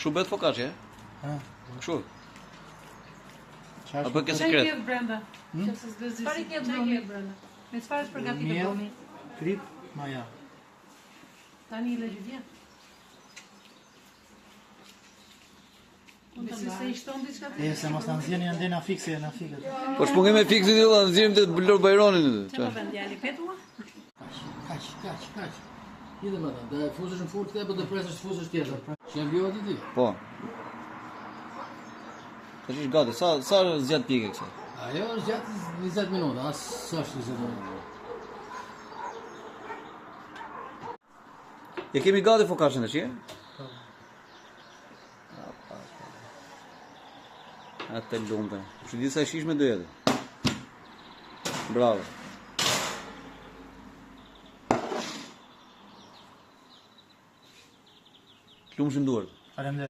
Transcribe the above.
Kështu bëhet focaccia, Ha? Kështu. Çfarë? Apo ke Çfarë sekret? ke brenda? Qëse s'gëzis. Çfarë ke brenda? Me çfarë është përgatitur Miell, doni? krip, maja. Tani i lëgjë vjen. Besi se i shton diçka të Se mos ta nxjeni ande na fikse, na fiket. Po shpungim me fiksin e valla, nxjerrim te Lor Bajronin. Çfarë bën djali petua? Kaç. Hidhe më thënë, dhe fuzësh në furë të apo do presësh fuzësh tjetër. Që jam vjohet ti. Po. Tash është gati. Sa zgjat pjekë kësaj? Ajo është gjatë 20 minuta, as s'është 20 minuta. E kemi gati focaccian tash, e? Atë lumta. Që di sa e shishme do jetë. Bravo. Lumshim duart. Faleminderit.